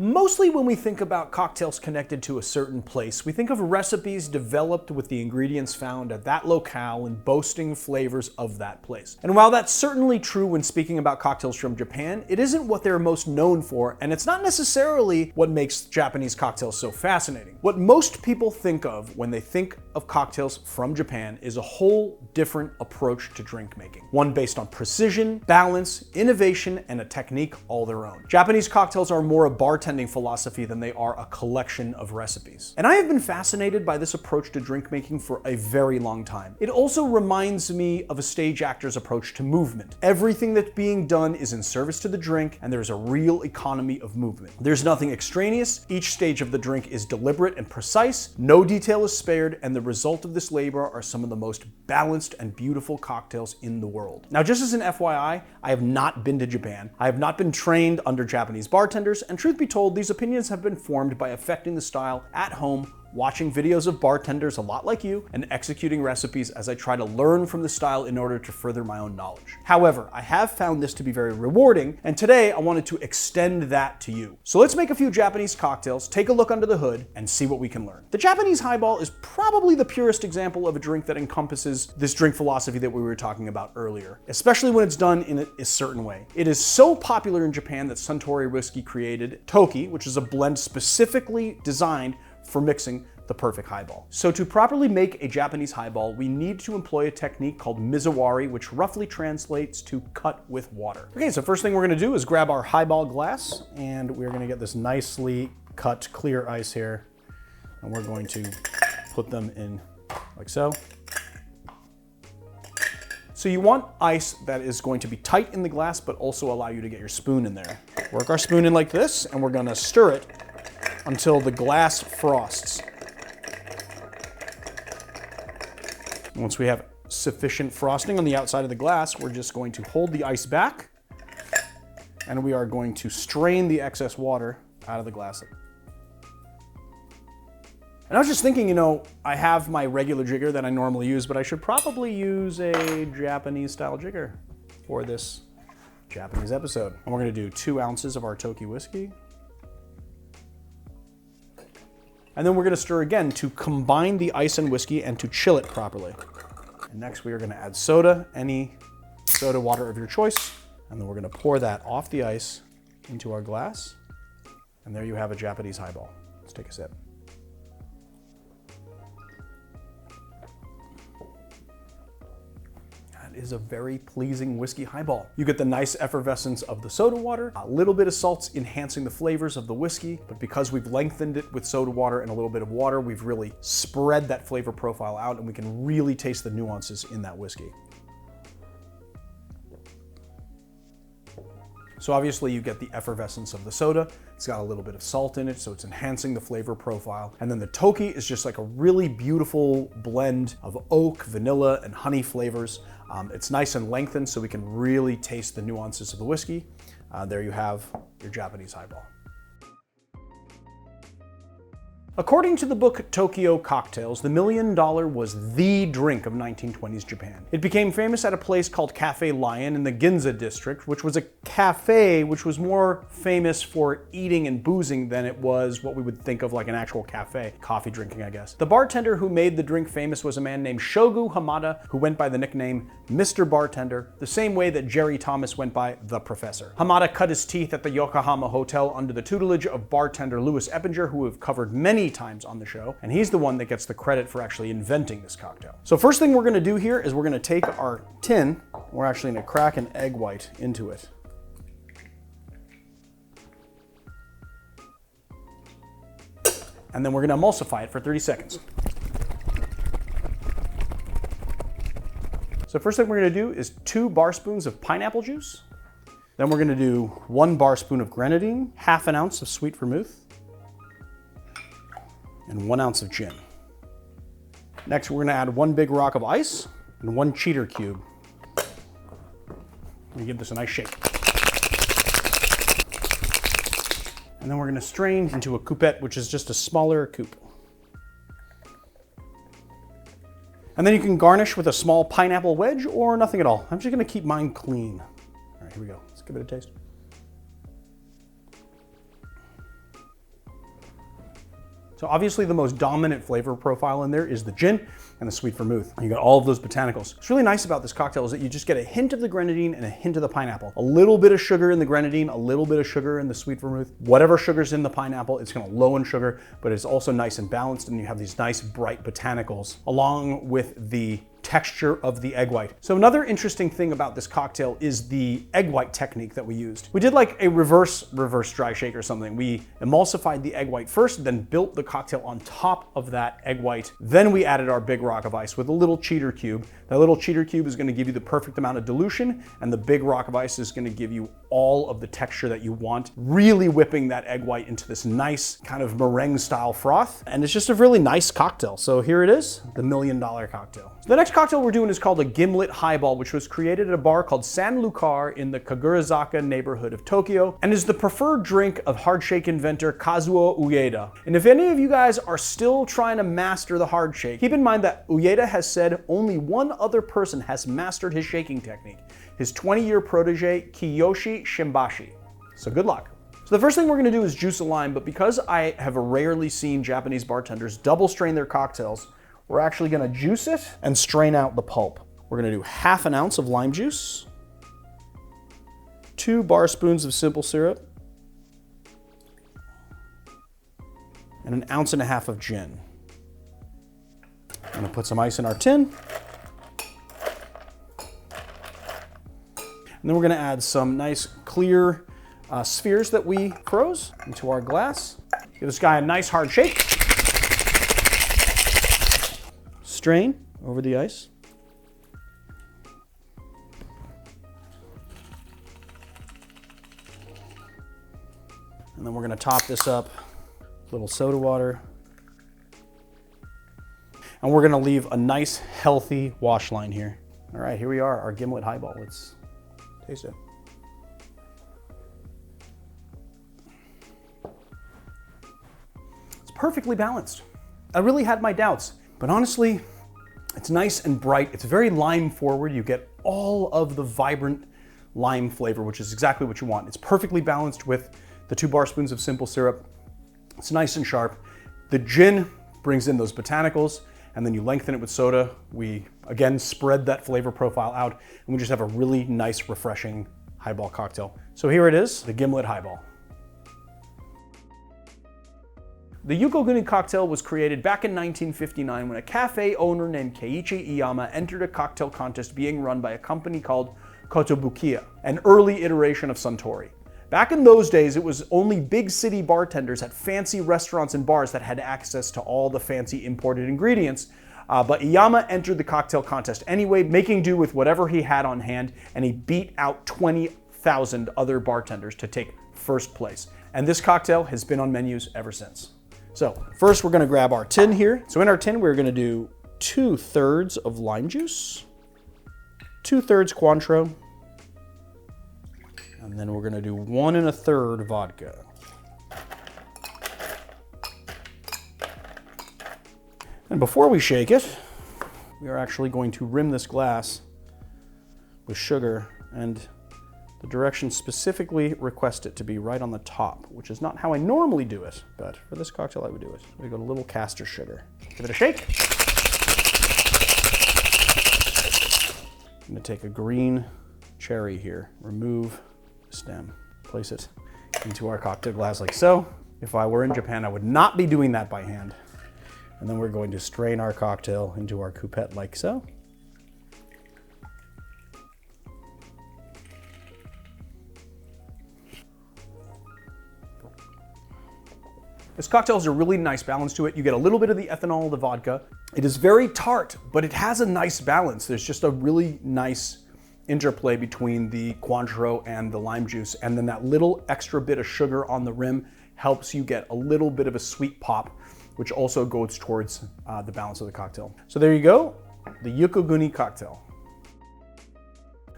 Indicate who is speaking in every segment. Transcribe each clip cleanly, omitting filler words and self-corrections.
Speaker 1: Mostly when we think about cocktails connected to a certain place, we think of recipes developed with the ingredients found at that locale and boasting flavors of that place. And while that's certainly true when speaking about cocktails from Japan, it isn't what they're most known for, and it's not necessarily what makes Japanese cocktails so fascinating. What most people think of when they think of cocktails from Japan is a whole different approach to drink making. One based on precision, balance, innovation, and a technique all their own. Japanese cocktails are more a bartending philosophy than they are a collection of recipes. And I have been fascinated by this approach to drink making for a very long time. It also reminds me of a stage actor's approach to movement. Everything that's being done is in service to the drink, and there's a real economy of movement. There's nothing extraneous, each stage of the drink is deliberate and precise, no detail is spared, and the result of this labor are some of the most balanced and beautiful cocktails in the world. Now, just as an FYI, I have not been to Japan. I have not been trained under Japanese bartenders, and truth be told, these opinions have been formed by affecting the style at home, watching videos of bartenders a lot like you, and executing recipes as I try to learn from the style in order to further my own knowledge. However, I have found this to be very rewarding, and today I wanted to extend that to you. So let's make a few Japanese cocktails, take a look under the hood, and see what we can learn. The Japanese highball is probably the purest example of a drink that encompasses this drink philosophy that we were talking about earlier, especially when it's done in a certain way. It is so popular in Japan that Suntory Whiskey created Toki, which is a blend specifically designed for mixing the perfect highball. So to properly make a Japanese highball, we need to employ a technique called mizawari, which roughly translates to cut with water. Okay, so first thing we're gonna do is grab our highball glass, and we're gonna get this nicely cut clear ice here, and we're going to put them in like so. So you want ice that is going to be tight in the glass, but also allow you to get your spoon in there. Work our spoon in like this, and we're gonna stir it until the glass frosts. Once we have sufficient frosting on the outside of the glass, we're just going to hold the ice back, and we are going to strain the excess water out of the glass. And I was just thinking, you know, I have my regular jigger that I normally use, but I should probably use a Japanese style jigger for this Japanese episode. And we're gonna do 2 ounces of our Toki whiskey. And then we're gonna stir again to combine the ice and whiskey and to chill it properly. And next we are gonna add soda, any soda water of your choice. And then we're gonna pour that off the ice into our glass. And there you have a Japanese highball. Let's take a sip. Is a very pleasing whiskey highball. You get the nice effervescence of the soda water, a little bit of salts enhancing the flavors of the whiskey, but because we've lengthened it with soda water and a little bit of water, we've really spread that flavor profile out, and we can really taste the nuances in that whiskey. So obviously you get the effervescence of the soda. It's got a little bit of salt in it, so it's enhancing the flavor profile. And then the Toki is just like a really beautiful blend of oak, vanilla, and honey flavors. It's nice and lengthened, so we can really taste the nuances of the whiskey. There you have your Japanese highball. According to the book Tokyo Cocktails, the $1 million was the drink of 1920s Japan. It became famous at a place called Cafe Lion in the Ginza district, which was a cafe which was more famous for eating and boozing than it was what we would think of like an actual cafe, coffee drinking, I guess. The bartender who made the drink famous was a man named Shogu Hamada, who went by the nickname Mr. Bartender, the same way that Jerry Thomas went by The Professor. Hamada cut his teeth at the Yokohama Hotel under the tutelage of bartender Louis Eppinger, who we've covered many times on the show, and he's the one that gets the credit for actually inventing this cocktail. So first thing we're gonna do here is we're gonna take our tin, we're actually gonna crack an egg white into it. And then we're gonna emulsify it for 30 seconds. So first thing we're gonna do is 2 bar spoons of pineapple juice. Then we're gonna do 1 bar spoon of grenadine, ½ ounce of sweet vermouth, and 1 ounce of gin. Next, we're gonna add 1 big rock of ice and 1 cheater cube. Let me give this a nice shake. And then we're gonna strain into a coupette, which is just a smaller coupe. And then you can garnish with a small pineapple wedge or nothing at all. I'm just gonna keep mine clean. All right, here we go. Let's give it a taste. So obviously the most dominant flavor profile in there is the gin and the sweet vermouth. You got all of those botanicals. What's really nice about this cocktail is that you just get a hint of the grenadine and a hint of the pineapple. A little bit of sugar in the grenadine, a little bit of sugar in the sweet vermouth. Whatever sugar's in the pineapple, it's gonna low in sugar, but it's also nice and balanced, and you have these nice bright botanicals along with the texture of the egg white. So another interesting thing about this cocktail is the egg white technique that we used. We did like a reverse dry shake or something. We emulsified the egg white first, then built the cocktail on top of that egg white. Then we added our big rock of ice with a little cheater cube. That little cheater cube is gonna give you the perfect amount of dilution, and the big rock of ice is gonna give you all of the texture that you want, really whipping that egg white into this nice kind of meringue style froth. And it's just a really nice cocktail. So here it is, the $1 million cocktail. So the next cocktail we're doing is called a Gimlet Highball, which was created at a bar called San Lucar in the Kagurazaka neighborhood of Tokyo, and is the preferred drink of hard shake inventor Kazuo Ueda. And if any of you guys are still trying to master the hard shake, keep in mind that Ueda has said only one other person has mastered his shaking technique, his 20-year protege, Kiyoshi Shimbashi. So good luck. So the first thing we're gonna do is juice a lime, but because I have rarely seen Japanese bartenders double strain their cocktails, we're actually gonna juice it and strain out the pulp. We're gonna do ½ ounce of lime juice, 2 bar spoons of simple syrup, and 1.5 ounces of gin. I'm gonna put some ice in our tin. And then we're gonna add some nice clear spheres that we froze into our glass. Give this guy a nice hard shake. Strain over the ice. And then we're gonna top this up with a little soda water. And we're gonna leave a nice healthy wash line here. All right, here we are, our Gimlet Highball. Let's taste it. It's perfectly balanced. I really had my doubts, but honestly, it's nice and bright. It's very lime forward. You get all of the vibrant lime flavor, which is exactly what you want. It's perfectly balanced with the 2 bar spoons of simple syrup. It's nice and sharp. The gin brings in those botanicals, and then you lengthen it with soda. We, again, spread that flavor profile out, and we just have a really nice, refreshing highball cocktail. So here it is, the Gimlet Highball. The Yukiguni Cocktail was created back in 1959 when a cafe owner named Keiichi Iyama entered a cocktail contest being run by a company called Kotobukiya, an early iteration of Suntory. Back in those days, it was only big city bartenders at fancy restaurants and bars that had access to all the fancy imported ingredients. But Iyama entered the cocktail contest anyway, making do with whatever he had on hand, and he beat out 20,000 other bartenders to take first place. And this cocktail has been on menus ever since. So first we're gonna grab our tin here. So in our tin, we're gonna do 2/3 of lime juice, 2/3 Cointreau, and then we're gonna do 1 1/3 vodka. And before we shake it, we are actually going to rim this glass with sugar, and the directions specifically request it to be right on the top, which is not how I normally do it, but for this cocktail I would do it. We go a little caster sugar. Give it a shake. I'm gonna take a green cherry here, remove the stem, place it into our cocktail glass like so. If I were in Japan, I would not be doing that by hand. And then we're going to strain our cocktail into our coupette like so. This cocktail has a really nice balance to it. You get a little bit of the ethanol of the vodka. It is very tart, but it has a nice balance. There's just a really nice interplay between the Cointreau and the lime juice. And then that little extra bit of sugar on the rim helps you get a little bit of a sweet pop, which also goes towards the balance of the cocktail. So there you go, the Yukiguni Cocktail.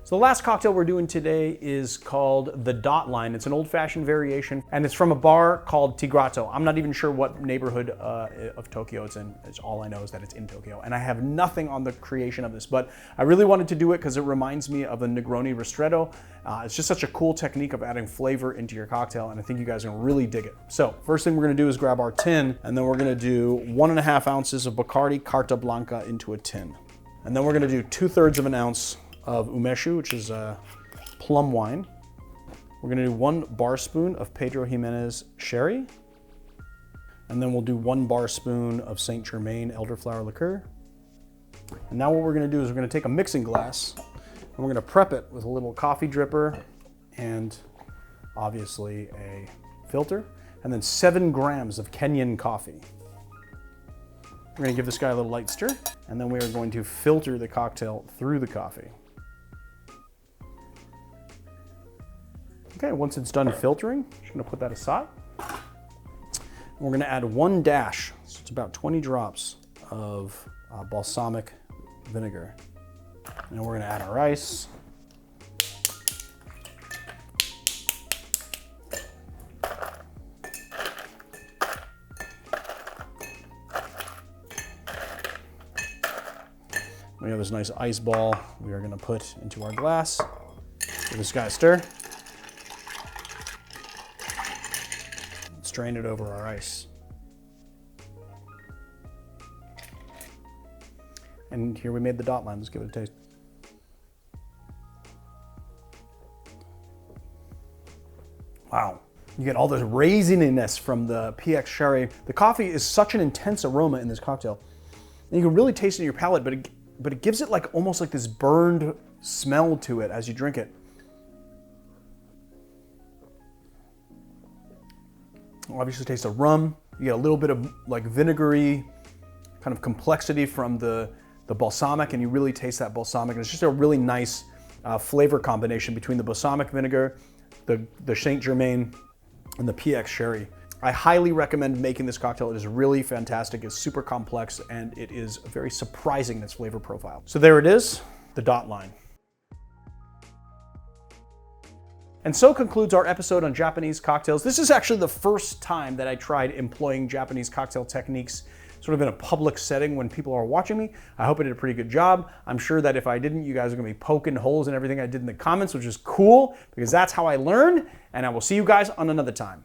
Speaker 1: So the last cocktail we're doing today is called the Dot Line. It's an old-fashioned variation, and it's from a bar called Tigrato. I'm not even sure what neighborhood of Tokyo it's in. It's all I know is that it's in Tokyo, and I have nothing on the creation of this, but I really wanted to do it because it reminds me of a Negroni Ristretto. It's just such a cool technique of adding flavor into your cocktail, and I think you guys are gonna really dig it. So first thing we're gonna do is grab our tin, and then we're gonna do 1.5 ounces of Bacardi Carta Blanca into a tin. And then we're gonna do 2/3 of an ounce of umeshu, which is plum wine. We're gonna do 1 bar spoon of Pedro Jimenez sherry. And then we'll do 1 bar spoon of Saint Germain elderflower liqueur. And now what we're gonna do is we're gonna take a mixing glass and we're gonna prep it with a little coffee dripper and obviously a filter, and then 7 grams of Kenyan coffee. We're gonna give this guy a little light stir, and then we are going to filter the cocktail through the coffee. Okay, once it's done filtering, I'm just gonna put that aside. And we're gonna add 1 dash, so it's about 20 drops of balsamic vinegar. And we're gonna add our ice. We have this nice ice ball we are gonna put into our glass. Give this guy a stir. Strain it over our ice. And here we made the Dot Line. Let's give it a taste. Wow. You get all this raisininess from the PX sherry. The coffee is such an intense aroma in this cocktail. And you can really taste it in your palate, but it gives it like almost like this burned smell to it as you drink it. Obviously taste of rum. You get a little bit of like vinegary kind of complexity from the balsamic, and you really taste that balsamic. And it's just a really nice flavor combination between the balsamic vinegar, the Saint Germain, and the PX sherry. I highly recommend making this cocktail. It is really fantastic. It's super complex, and it is very surprising in its flavor profile. So there it is, the Dot Line. And so concludes our episode on Japanese cocktails. This is actually the first time that I tried employing Japanese cocktail techniques sort of in a public setting when people are watching me. I hope I did a pretty good job. I'm sure that if I didn't, you guys are gonna be poking holes in everything I did in the comments, which is cool because that's how I learn. And I will see you guys on another time.